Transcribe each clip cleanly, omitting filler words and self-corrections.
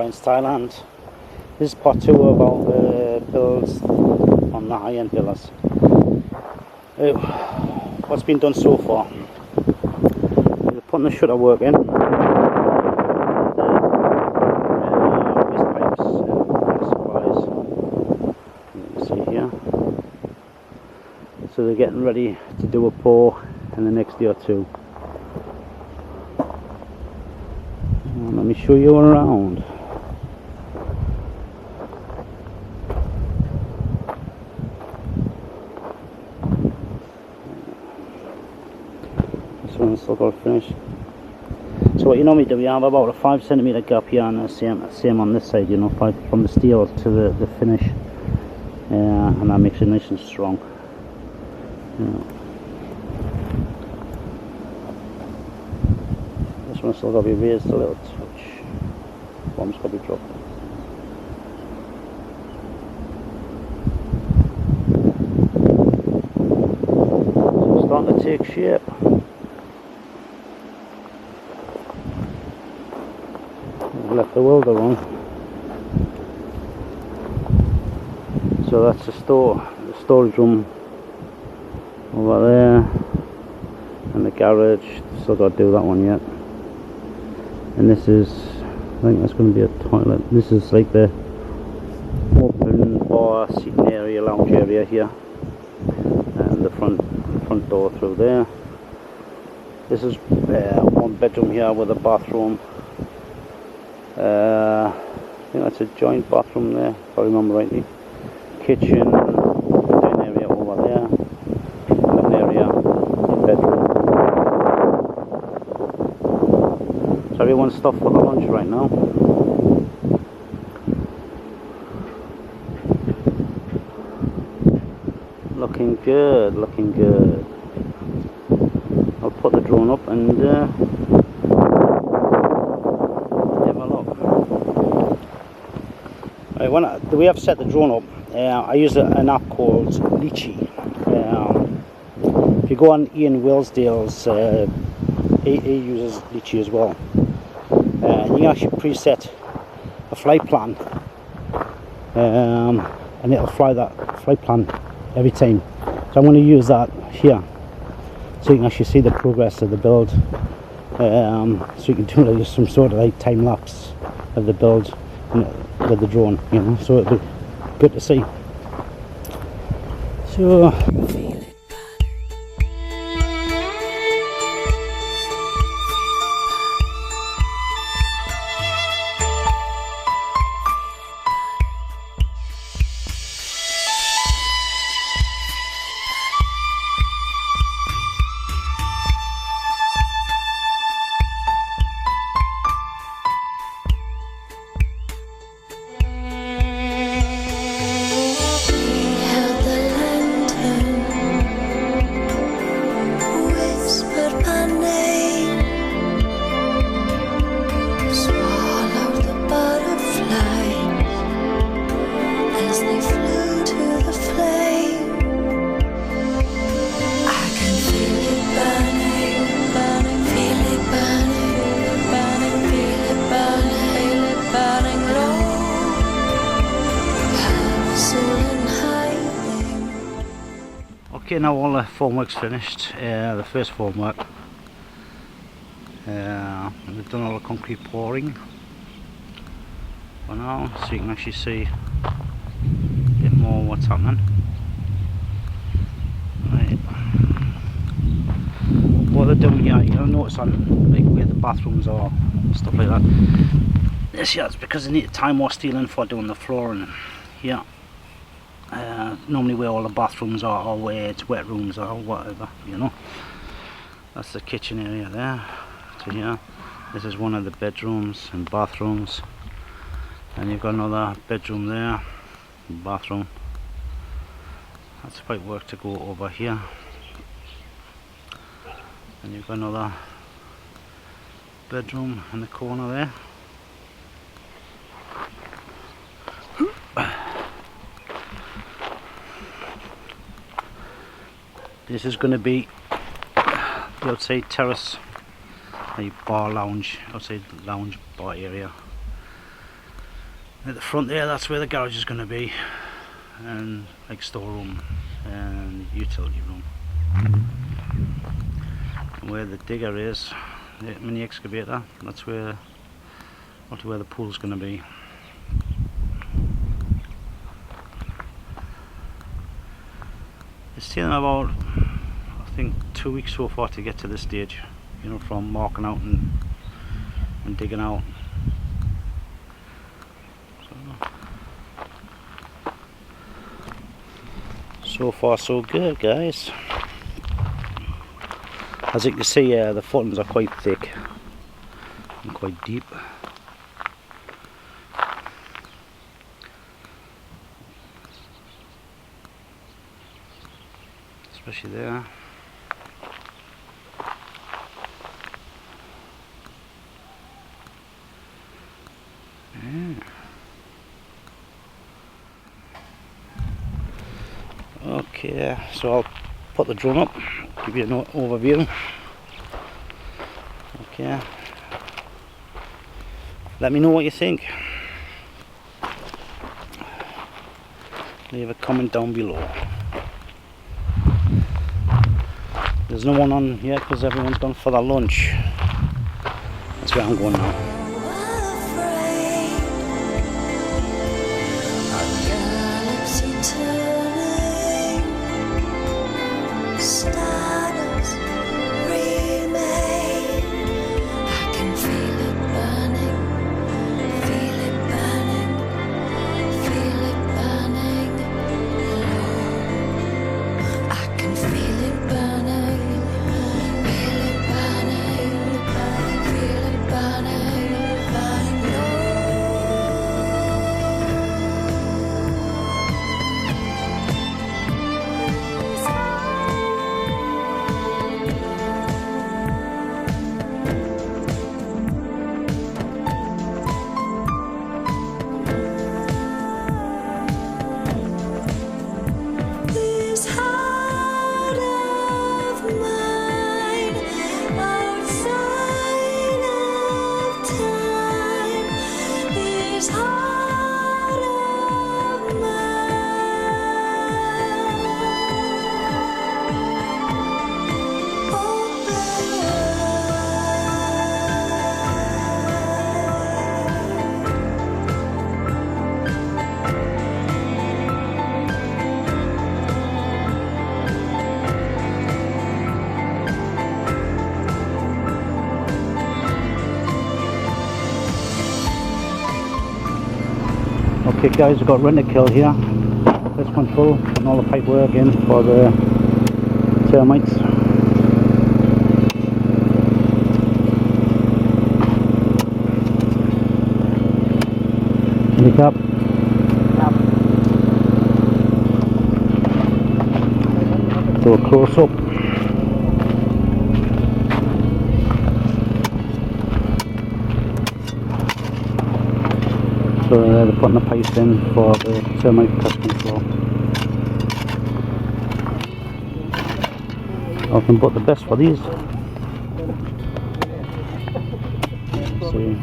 Bryan's Thailand. This is part 2 about builds on the high-end villas. What's been done so far? We're putting the shutter work in. Waste pipes and water supplies. You can see here. So they're getting ready to do a pour in the next day or two. Let me show you around. This one's still got to finish. So what you normally do, you have about a 5 centimeter gap here, and the same on this side. You know, 5 from the steel to the finish, and that makes it nice and strong. This one's still got to be raised a little touch. Bomb's got to be dropped. So it's starting to take shape. I've left the welder on. So that's the storage room over there, and the garage. Still got to do that one yet. And this is, I think that's going to be a toilet. This is like the open bar seating area, lounge area here, and the front door through there. This is one bedroom here with a bathroom. I think that's a joint bathroom there, if I remember rightly. Kitchen, dining area over there, living area, bedroom. So everyone's stuffed for the lunch right now. Looking good, looking good. I'll put the drone up and have a look. Right, the way I've set the drone up, I use an app called Lychee. If you go on Ian Willsdale's, he uses Lychee as well. You can actually preset a flight plan, and it'll fly that flight plan every time. So I'm going to use that here, so you can actually see the progress of the build. So you can do like some sort of like time lapse of the build with the drone, you know. So it'll be good to see. So. Okay, now all the formwork's finished. The first formwork. We've done all the concrete pouring for now, so you can actually see a bit more what's happening. Right. What they're doing here, you'll notice on like where the bathrooms are and stuff like that. This here is because they need to tie more steel in for doing the flooring here. Normally where all the bathrooms are, or where it's wet rooms or whatever, you know. That's the kitchen area there. So here, this is one of the bedrooms and bathrooms, and you've got another bedroom there, and bathroom. That's quite work to go over here, and you've got another bedroom in the corner there. This is going to be the outside terrace, a bar lounge, outside lounge bar area. At the front there, that's where the garage is going to be, and like storeroom and utility room. And where the digger is, the mini excavator, that's where the pool's going to be. It's taken about, I think, 2 weeks so far to get to this stage, you know, from marking out and digging out. So far so good, guys. As you can see, the footings are quite thick and quite deep. Especially there. Yeah. Okay, so I'll put the drone up, give you an overview. Okay, let me know what you think. Leave a comment down below. There's no one on here because everyone's gone for their lunch. That's where I'm going now. Okay guys, we've got rentokil here, pest control, and all the pipe work in for the termites. Pick up. Do a close up. So they're putting the pipes in for the termite pest control. Nothing but the best for these. See.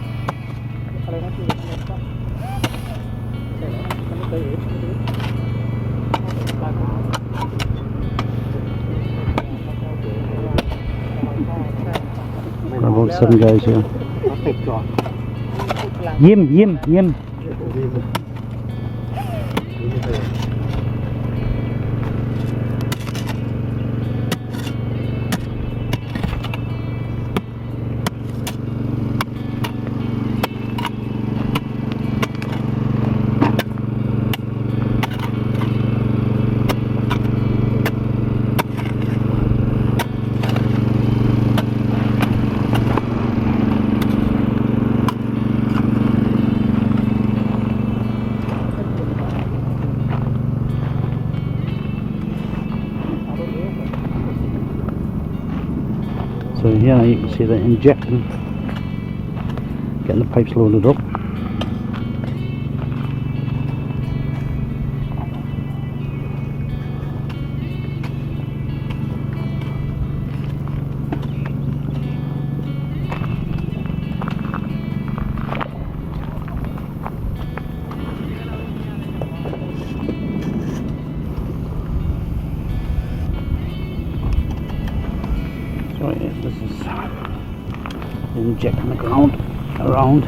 About 7 guys here. Yim. So here you can see the injecting, getting the pipes loaded up. injecting the ground around.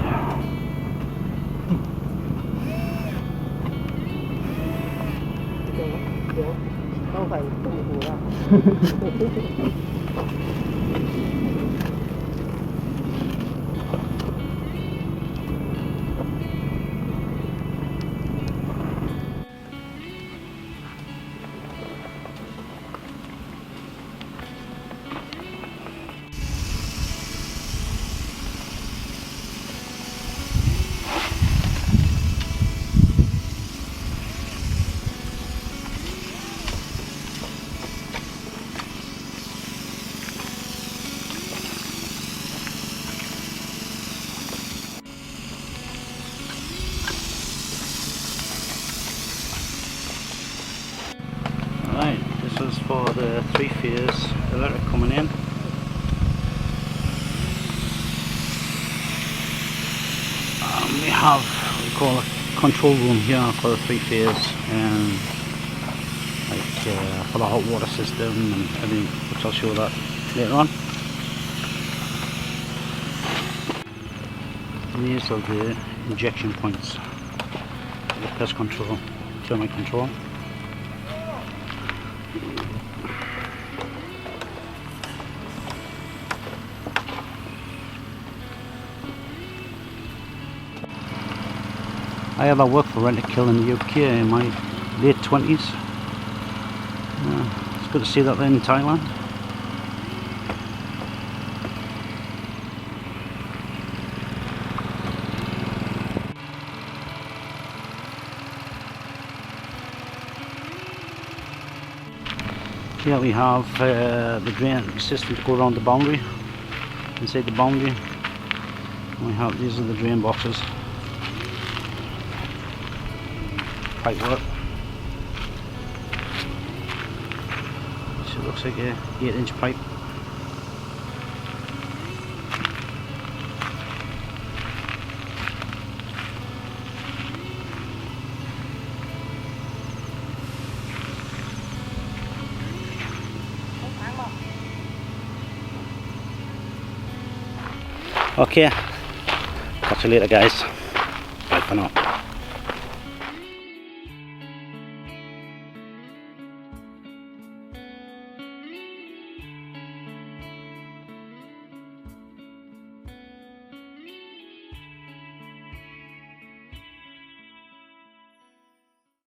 Right, this is for the 3-phase electric coming in. We have what we call a control room here for the 3-phase, and for the hot water system and everything, which I'll show that later on. And these are the injection points, the pest control, termite control. I ever worked for Rentokil in the UK in my late 20s. It's good to see that in Thailand. Here we have the drain system to go around the boundary, inside the boundary. And we have, these are the drain boxes. Pipe work. So it looks like a 8-inch pipe. Okay, catch you later guys. Bye for now.